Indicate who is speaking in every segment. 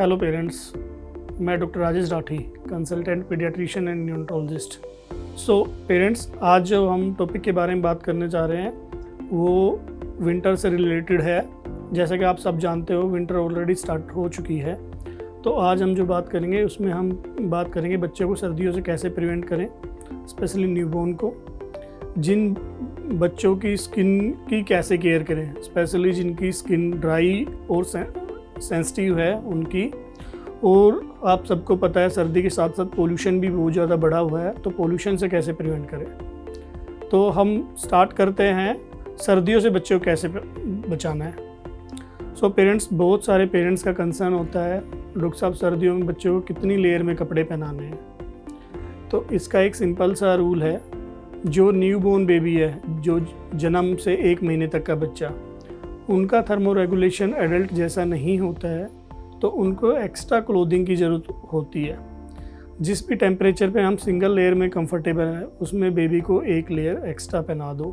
Speaker 1: Hello parents, मैं doctor Rajesh Rathi, consultant paediatrician and neurologist. So parents, आज जो हम टॉपिक के बारे में बात करने जा रहे हैं वो विंटर से रिलेटेड है। जैसा कि आप सब जानते हो, विंटर ऑलरेडी स्टार्ट हो चुकी है। तो आज हम जो बात करेंगे उसमें हम बात करेंगे बच्चे को सर्दियों से कैसे प्रिवेंट करें, स्पेशली न्यूबॉर्न को। जिन बच्चों की स्किन की कैसे केयर करें, स्पेशली जिनकी स्किन ड्राई और सेंसिटिव है उनकी। और आप सबको पता है सर्दी के साथ साथ पोल्यूशन भी बहुत ज़्यादा बढ़ा हुआ है, तो पोल्यूशन से कैसे प्रिवेंट करें। तो हम स्टार्ट करते हैं सर्दियों से बच्चों को कैसे बचाना है। सो पेरेंट्स, बहुत सारे पेरेंट्स का कंसर्न होता है, डॉक्टर साहब सर्दियों में बच्चों को कितनी लेयर में कपड़े पहनाने हैं। तो इसका एक सिंपल सा रूल है, जो न्यूबॉर्न बेबी है, जो जन्म से 1 महीने तक का बच्चा, उनका थर्मो रेगुलेशन एडल्ट जैसा नहीं होता है, तो उनको एक्स्ट्रा क्लोथिंग की ज़रूरत होती है। जिस भी टेम्परेचर पे हम सिंगल लेयर में कंफर्टेबल है, उसमें बेबी को 1 लेयर एक्स्ट्रा पहना दो।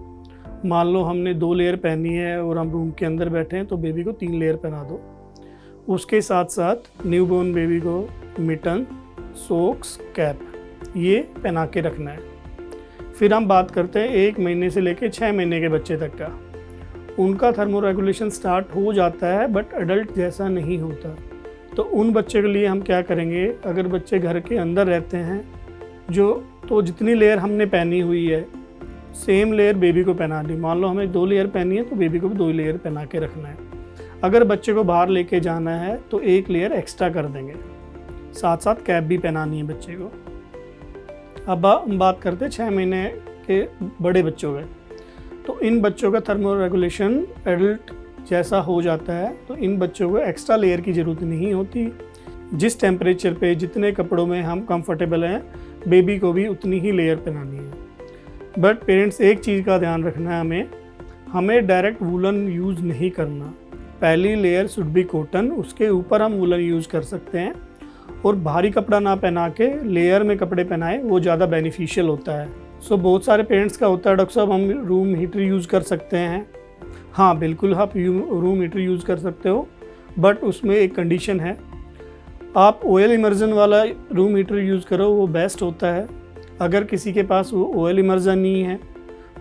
Speaker 1: मान लो हमने 2 लेयर पहनी है और हम रूम के अंदर बैठे हैं, तो बेबी को 3 लेयर पहना दो। उसके साथ साथ न्यूबॉर्न बेबी को मिटन, सॉक्स, कैप ये पहना के रखना है। फिर हम बात करते हैं 1 महीने से लेकर 6 महीने के बच्चे तक का। उनका थर्मो रेगुलेशन स्टार्ट हो जाता है, बट एडल्ट जैसा नहीं होता। तो उन बच्चे के लिए हम क्या करेंगे, अगर बच्चे घर के अंदर रहते हैं तो जितनी लेयर हमने पहनी हुई है सेम लेयर बेबी को पहना दी। मान लो हमें 2 लेयर पहनी है, तो बेबी को भी 2 लेयर पहना के रखना है। अगर बच्चे को बाहर लेके जाना है तो 1 लेयर एक्स्ट्रा कर देंगे, साथ साथ कैप भी पहनानी है बच्चे को। अब हम बात करते हैं 6 महीने के बड़े बच्चों के। तो इन बच्चों का थर्मो रेगुलेशन एडल्ट जैसा हो जाता है, तो इन बच्चों को एक्स्ट्रा लेयर की ज़रूरत नहीं होती। जिस टेम्परेचर पे जितने कपड़ों में हम कंफर्टेबल हैं, बेबी को भी उतनी ही लेयर पहनानी है। बट पेरेंट्स, एक चीज़ का ध्यान रखना है, हमें डायरेक्ट वूलन यूज़ नहीं करना। पहली लेयर शुड बी कॉटन, उसके ऊपर हम वूलन यूज़ कर सकते हैं। और भारी कपड़ा ना पहना के लेयर में कपड़े पहनाएं, वो ज़्यादा बेनिफिशियल होता है। सो बहुत सारे पेरेंट्स का होता है, डॉक्टर साहब हम रूम हीटर यूज़ कर सकते हैं। हाँ बिल्कुल, आप रूम हीटर यूज़ कर सकते हो, बट उसमें एक कंडीशन है, आप ऑयल इमर्जन वाला रूम हीटर यूज़ करो, वो बेस्ट होता है। अगर किसी के पास वो ऑयल इमर्जन नहीं है,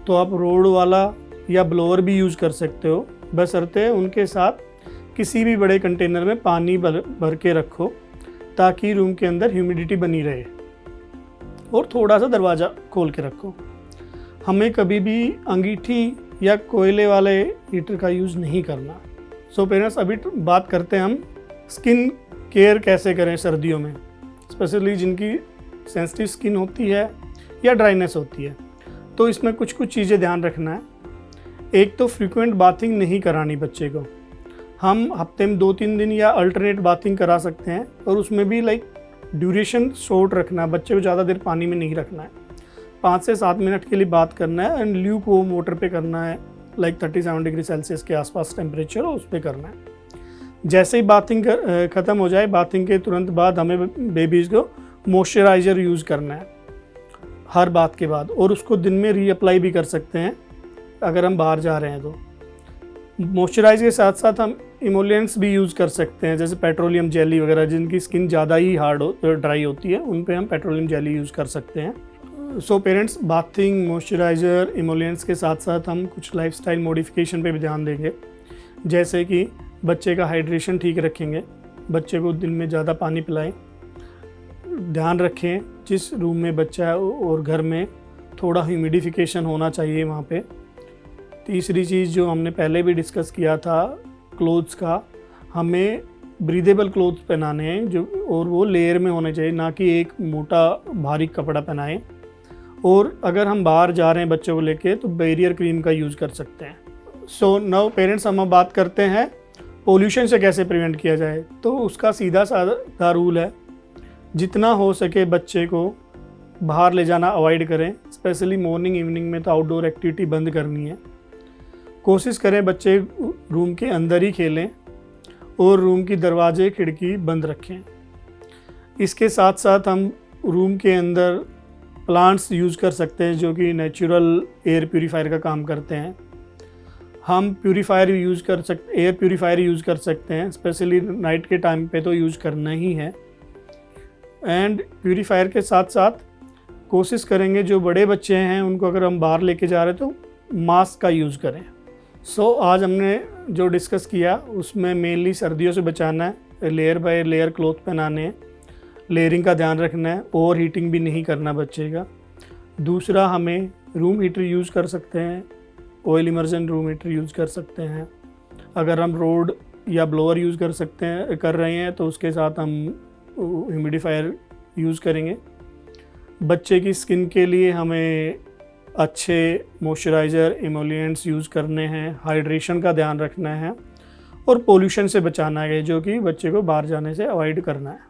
Speaker 1: तो आप रोड वाला या ब्लोअर भी यूज़ कर सकते हो, बशर्ते उनके साथ किसी भी बड़े कंटेनर में पानी भर के रखो, ताकि रूम के अंदर ह्यूमिडिटी बनी रहे। और थोड़ा सा दरवाज़ा खोल के रखो। हमें कभी भी अंगीठी या कोयले वाले हीटर का यूज़ नहीं करना। सो पेरेंट्स, अभी बात करते हैं हम स्किन केयर कैसे करें सर्दियों में, स्पेशली जिनकी सेंसिटिव स्किन होती है या ड्राइनेस होती है। तो इसमें कुछ चीज़ें ध्यान रखना है। एक तो फ्रीक्वेंट बाथिंग नहीं करानी बच्चे को। हम हफ्ते में 2-3 दिन या अल्टरनेट बाथिंग करा सकते हैं, और उसमें भी ड्यूरेशन शॉर्ट रखना है, बच्चे को ज़्यादा देर पानी में नहीं रखना है। 5 से 7 मिनट के लिए बात करना है, एंड ल्यूक वार्म वाटर पे करना है, 37 डिग्री सेल्सियस के आसपास टेम्परेचर हो, उस पर करना है। जैसे ही बाथिंग ख़त्म हो जाए, बाथिंग के तुरंत बाद हमें बेबीज़ को मॉइस्चराइज़र यूज़ करना है हर बात के बाद, और उसको दिन में रीअप्लाई भी कर सकते हैं अगर हम बाहर जा रहे हैं तो। मॉइस्चराइज़र के साथ साथ हम इमोलियंट्स भी यूज़ कर सकते हैं, जैसे पेट्रोलियम जेली वगैरह। जिनकी स्किन ज़्यादा ही ड्राई होती है, उन पे हम पेट्रोलियम जेली यूज़ कर सकते हैं। सो पेरेंट्स, बाथिंग, मॉइस्चराइज़र, इमोलियंट्स के साथ साथ हम कुछ लाइफस्टाइल मॉडिफिकेशन पे भी ध्यान देंगे, जैसे कि बच्चे का हाइड्रेशन ठीक रखेंगे, बच्चे को दिन में ज़्यादा पानी पिलाएं। ध्यान रखें जिस रूम में बच्चा है और घर में थोड़ा ह्यूमिडिफिकेशन होना चाहिए वहाँ पे। तीसरी चीज़ जो हमने पहले भी डिस्कस किया था, क्लोथ्स का, हमें ब्रीदेबल क्लोथ्स पहनाने हैं जो, और वो लेयर में होने चाहिए, ना कि एक मोटा भारी कपड़ा पहनाएं। और अगर हम बाहर जा रहे हैं बच्चों को लेके, तो बैरियर क्रीम का यूज़ कर सकते हैं। सो नाउ पेरेंट्स, हम बात करते हैं पोल्यूशन से कैसे प्रिवेंट किया जाए। तो उसका सीधा साधा रूल है, जितना हो सके बच्चे को बाहर ले जाना अवॉइड करें। स्पेशली मॉर्निंग इवनिंग में तो आउटडोर एक्टिविटी बंद करनी है। कोशिश करें बच्चे रूम के अंदर ही खेलें, और रूम की दरवाजे खिड़की बंद रखें। इसके साथ साथ हम रूम के अंदर प्लांट्स यूज़ कर सकते हैं, जो कि नेचुरल एयर प्यूरीफायर का काम करते हैं। हम प्यूरीफायर यूज़ कर सकते, एयर प्यूरीफायर यूज़ कर सकते हैं, स्पेशली नाइट के टाइम पे तो यूज़ करना ही है। एंड प्यूरीफायर के साथ साथ कोशिश करेंगे जो बड़े बच्चे हैं उनको अगर हम बाहर लेके जा रहे हैं तो मास्क का यूज़ करें। आज हमने जो डिस्कस किया उसमें मेनली सर्दियों से बचाना है, लेयर बाय लेयर क्लॉथ पहनाने हैं, लेयरिंग का ध्यान रखना है, ओवर हीटिंग भी नहीं करना बच्चे का। दूसरा, हमें रूम हीटर यूज़ कर सकते हैं, oil immersion room heater use कर सकते हैं। अगर हम रोड या ब्लोअर यूज़ कर रहे हैं तो उसके साथ हम ह्यूमिडिफायर यूज़ करेंगे। बच्चे की स्किन के लिए हमें अच्छे मॉइस्चराइज़र, इमोलिएंट्स यूज़ करने हैं, हाइड्रेशन का ध्यान रखना है और पोल्यूशन से बचाना है जो कि बच्चे को बाहर जाने से अवॉइड करना है।